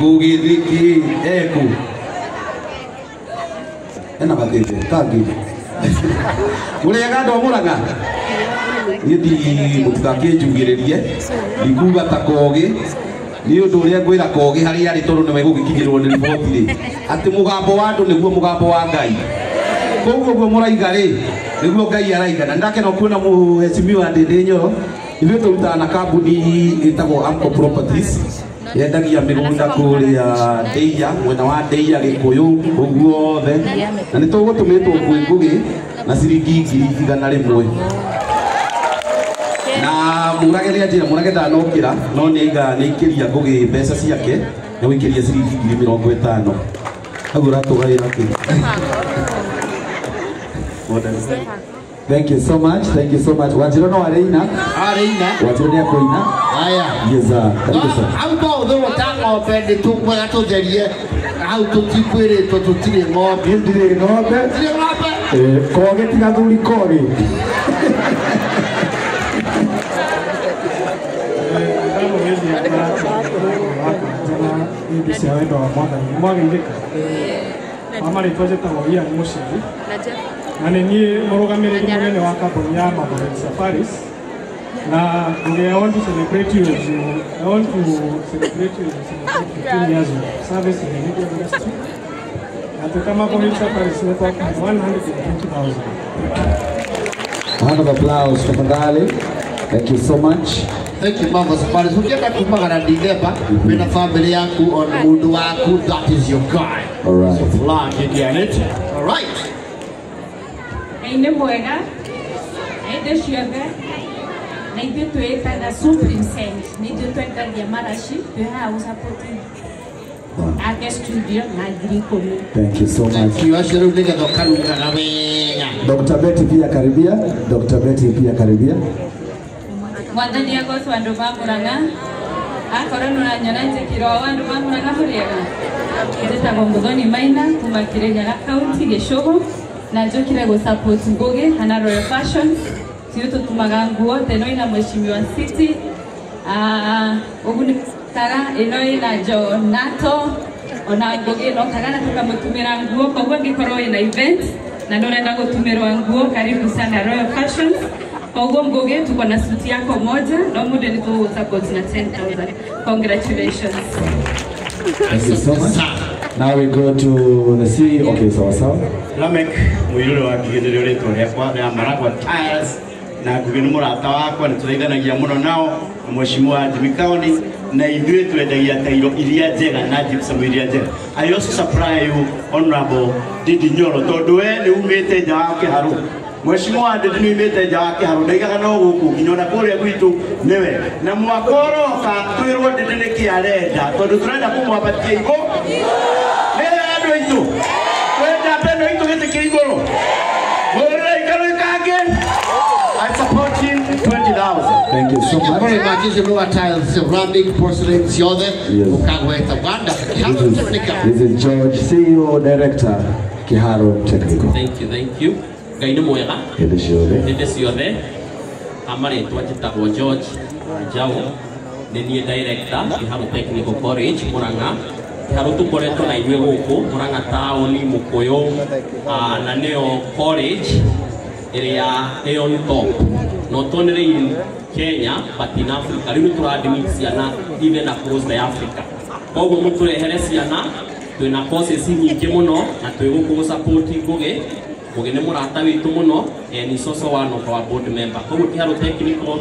Kugithiki eku ena bathete kagi Murega ndo muraga Yedi mutikake njugiririe ikuga ta kogi ni undu uria ngwira kogi hari ari tondu niwe gugikinyirwo ni report ri ati mugambo wa andu niguo mugambo wa Ngai koguo guo muraiga ri niguo Ngai araiga na ndakena kuona muheshimiwa Ndindi Nyoro ithuĩ tũrutaga na kambuni ĩtagwo Amco Properties yendagia mĩgũnda kũrĩa Ndeia mwena wa Ndeia Gĩkũyũ ũguo othe na nĩ tũgũtũmĩtwo kwĩ Ngũgĩ na ciringi 100 na murageria njĩra murage ndanokĩra no nĩiga nĩikĩria Ngũgĩ mbeca ciake na gwĩkĩria ciringi 50,000 hau ũratũgaĩra kĩ Thank you so much. Thank you so much. Wanjiro no areina. Areina. Wanjiro ni akoina. Aya. Yes sir. Thank you sir. Au to tho tango pende tu kwa to jerie. Au to tikwere to tire ng'ombe. Ndire ng'ombe. Tire ng'ombe. Koge tiga thuri koge. Amari project ya Mushiri. Na ni murugamiriri munene wa kambuni ya Margaret Safaris. Na I want to celebrate you as you. I want to celebrate you as 15 years of service in the media industry. At the Margaret Safaris network 120,000. Round of applause for Magali. Thank you so much. Thank you, Mama Safaris. Ukienda kumagana Ndineba, with the family yaku on mundu waku, that is your guy. All right. So flag, you get it? All right. Ende mwega, ende ciothe, na ithuĩ twĩtaga Supreme Scent, nĩ ithuĩ twendagia maraci, twĩhaga gũsapoti Ake Studio na 10,000. Thank you so much. Thank you. Ashiru nĩgetha ũkarungaga wega. Dr. Betty pia karibia. Dr. Betty pia karibia. Mwathani agocwo andũ ma Mũrang'a, akorwo nũranyona njĩkĩro andũ ma Mũrang'a hũrĩega. Njĩtagwo Mũthoni Maina, kuma Kĩrĩnyaga County Gĩcũgũ. Na njokire go support Ngũgĩ hana Royal Fashion sio tutumaga nguo teno ina mheshimiwa City oguni kara ino ina Jonato ona Ngũgĩ no kagana tukamutumira nguo kwa hivyo ngikoro ina event na ndorenda gutumirwa nguo karibu sana Royal Fashion kwa hivyo Ngũgĩ tuko na suti yako moja no mude ni tu support na 10,000 congratulations. Thank you so much. Now we go to the CEO. Okay, so Lamek mwirure wa kigedero leto yakwa ya Maragwa Tires na kugenu murata wakwa nituraithanagia muno nao na mheshimiwa Jimmy Kaoni na ithuĩ twendagia tairo iria njega na gypsum iria njega. I also supply you honorable Ndindi Nyoro tondu we ni umite nja wa Kĩharũ. Mheshimiwa Ndindi ni umite nja wa Kĩharũ ndaigaga no gũkũ nginya ona kũrĩa gwitũ niwe na mwaka ũroka twĩrwo Ndindi nĩ kĩarenda tondu turenda kũmwambatia igũrũ. I support him 20,000. Thank you so much. Very much. This is Lower Tiles, ceramic, porcelain, Siode. This is George, CEO, Director, Kĩharũ Technical. Thank you. Gaino mwega. Nende ciothe. Amaretwa njĩtagwo George Njau. Nĩ niĩ Director, Kĩharũ Technical College, Mũrang'a. Kĩharũ tũkoretwo na ithuĩ gũkũ, Mũrang'a taũni, Mũkũyũ, na nĩyo college ĩrĩa ĩ on top. Not only in Kenya, but in Africa. Rĩu tũrathimithia ciana even across the Africa. Koguo mũtũrehere ciana, twĩna courses nyingĩ mũno, na twĩgũkũ support Ngũgĩ. Ngũgĩ nĩ mũrata witũ mũno, and is also one of our board member. Koguo Kĩharũ Technical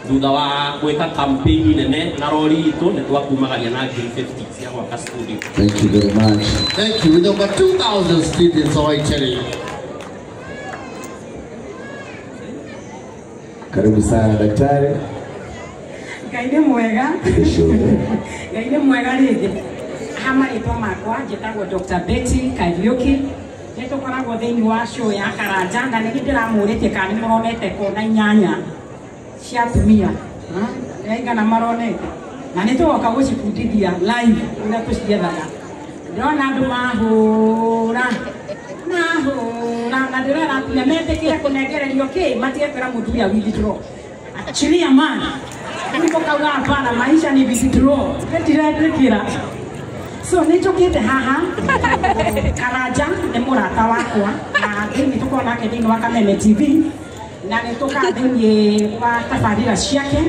thutha wa gwĩka campaign nene na rori itũ nĩ twakumagaria na 50 cia gwaka studio. Thank you very much. Thank you. With over 2,000 students, I tell you. Karibu sana daktari. Gaide mwega. Gaide mwega rĩngĩ. Hama rĩtwa makwa njĩtagwo Dr. Betty Kariuki. Nĩtũkoragwo thĩinĩ wa show ya Karanja na nĩ ndĩramũrĩtie kana nĩ mũronete kona 8 cia atumia. Aigana maronete. Na nĩtũgoka gũcibundithia live ũrĩa tũciethaga. Ndĩrona andũ mahũra. Na ndĩrona atumia metĩkĩre kũnengererio kĩ matiekĩra mũtumia withdraw. Achilia man. Niko kauga hapana, maisha ni withdraw. Ndiretĩkĩra. So nĩnjũkĩte haha Karanja nĩ mũrata wakwa na thĩinĩ tũkorwo nake thĩinĩ wa Kameme TV na nĩtũkaga thĩinĩ wa tabarĩra ciake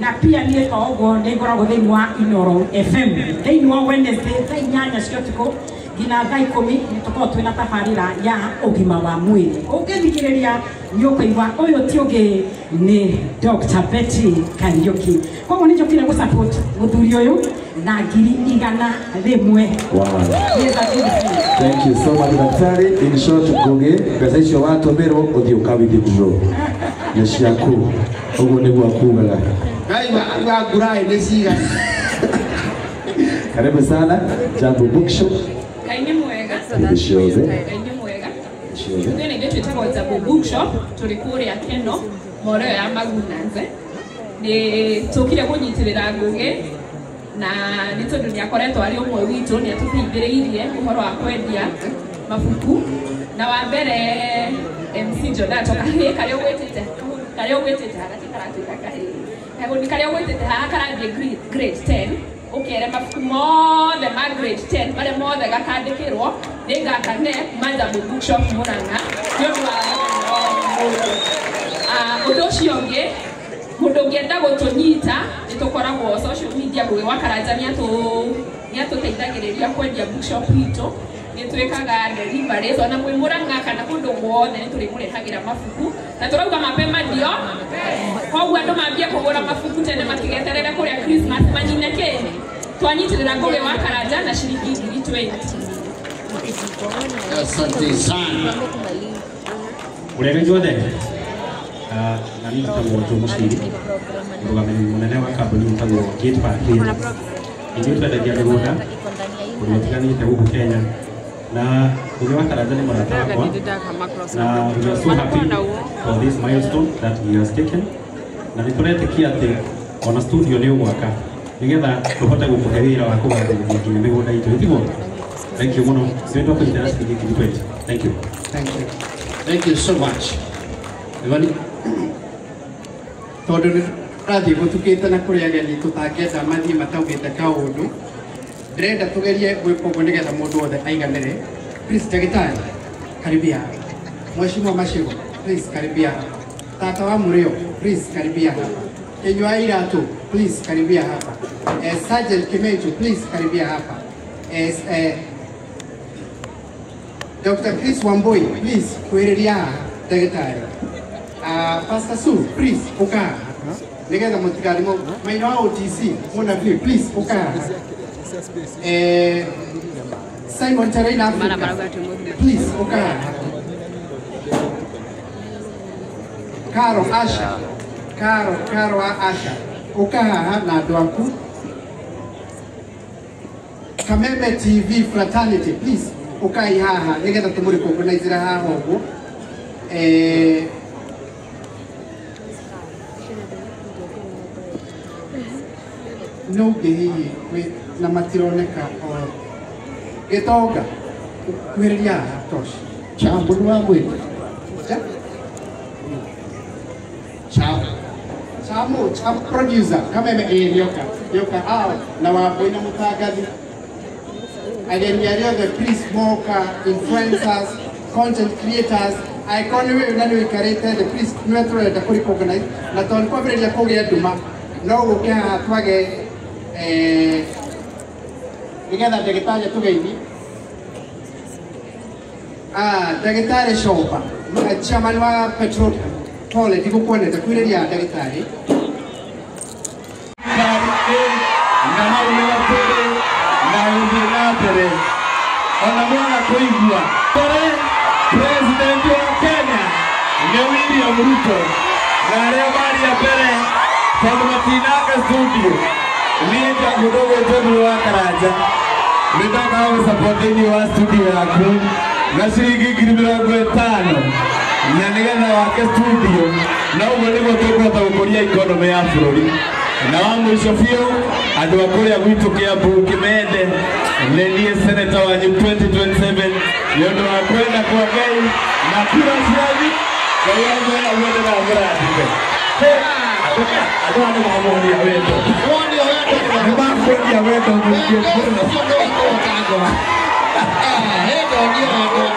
na pia niĩ to ũguo nĩngoragwo thĩinĩ wa Inooro FM thĩinĩ wa Wednesday thaa 8 cia ũtukũ nginya thaa 10 nĩtũkoragwo twĩna tabarĩra ya ũgima wa mwĩrĩ. Ũngĩthikĩrĩria nĩũkũigua ũyũ ti ũngĩ nĩ Dr. Betty Kariuki. Koguo nĩnjũkire gũsupport mũthuri ũyũ na ngiri 100. Wow. Thank you so much, Daktari. In short, Ngugi, pesa icio watũmĩrwo ũthiĩ ũkawithdraw nĩ ciaku. Ũguo nĩguo akugaga. Ngai wa ngurai nĩ ciga. Karibu sana Jambo Bookshop. Kaini mwega. Ndishoze. Kaini mwega. Ndishoze. Ndio twetagwo Jambo Bookshop turi kuria Keno moro ya Magunanze. Ni tukire kunyitirira Ngugi na nĩ tondũ nĩ akoretwo arĩ ũmwe witũ nĩ atũteithĩrĩirie ũhoro wa kwendia mabuku na wa mbere MC Jonato kahĩĩ karĩa ũgwĩtĩte hagati karatuĩka kahĩĩ kaguo karĩa ũgwĩtĩte haha karathiĩ grade 10 ũkere mabuku mothe ma grade 10 marĩa mothe gakandĩkĩrwo nĩ ngakane kuma Jambo Bookshop Mũrang'a nĩ ũndũ wa ũndũ ũcio ũngĩ mũndũ ũngĩenda gũtũnyita nĩtũkoragwo social media Ngugi wa Karanja nĩatũteithagĩrĩria kwendia bookshop itũ nĩtwĩkaga deliveries ona mwĩ Mũrang'a kana kũndũ guothe nĩtũrĩmũrehagĩra mabuku na tũrauga mapema ndio koguo andũ mambie kũgũra mabuku tene matigeterere kũrĩa Christmas manyine kĩni twanyitirĩra Ngugi wa Karanja na ciringi 20. Asante sana. Urega jothe na nĩ tũtagwo Joe Mũciri mũrũgamĩrĩri mũnene wa kambuni ĩtagwo Gate Park Clearance. Ithuĩ twendagia mĩgũnda kũndũ gũtiganĩte gũkũ Kenya na Ngugi wa Karanja nĩ mũrata wakwa na we are so happy for this milestone that he has taken na nĩtũretĩkia atĩ ona studio nĩ ũgwaka nĩgetha tũhote gũkũhe wĩra wa kũgathĩrĩria nginya mĩgũnda itũ ĩtigwo. Thank you mũno. Twendwa kũnyitĩra ciringi 20. Thank you. Thank you so much. Ivani. Tondũ nĩ rathiĩ gũtukĩte na kũrĩa ageni tũtangĩenda mathiĩ mataugĩte kaũndũ ndĩrenda tũgerie gwĩka ũguo nĩgetha mũndũ wothe aiganĩre. Please ndagĩtarĩ karibia. Mheshimiwa Mashigo please karibia. Tata wa Mũrĩo please karibia hapa. Kenywa Iratu please karibia hapa. Sergeant Kimechu please karibia hapa. Dr. Chris Wambui please kuĩrĩria ndagĩtarĩ. Pastor Sue please ukaa nĩgetha mũtikarimo maina wa OTC muna please ukaa. Simon Terrain Africa please ukaa. Karo Asha Karo Asha ukaa na andũ aku. Kameme TV Fraternity please ukai haha nĩgetha tũmũrĩkũngũnaicĩra haha ũguo. No gehi na matironeka o Gĩtonga kuĩrĩria haha tosh Jambo nĩ wa mwĩrĩ Chamo producer Kameme yoka na Wambui na Mũtangathi ageni arĩa othe please moka influencers content creators icon wewe nani wikarĩte the please nĩwe tũrenda kũrĩkũngũnice na tondũ kwambĩrĩria kũgĩa nduma no gũke haha twage nĩgetha ndagĩtarĩ tũgeithie. Ndagĩtarĩ Shoba chairman wa Petrol pole ndigũkuonete kwĩrĩria ndagĩtarĩ na hau nĩ gatũrĩ na gũthiĩ na mbere ona mwana kũigua president wa Kenya nĩ William Ruto na arĩa maria mbere tondũ matinanga studio niĩ mũndũ Ngugi wa Karanja nĩndoka gũsupport thĩinĩ wa studio yaku na ciringi 50,000 na nĩgetha wake studio na ũguo nĩguo tũkũhota gũkũria economy ya bũrũri. Na wa mũico biũ andũ a kũrĩa gwitũ Kĩambu Kĩmende nĩ niĩ senator wanyu 2027 nĩ ũndũ wa kwenda kwa Ngai na kura cianyu Ngai wangu na mwende na mũrathime. Andũ aya nĩ mamũhonia wendo. Nĩ makuonia wendo mũingĩ mũno. Hendo ndio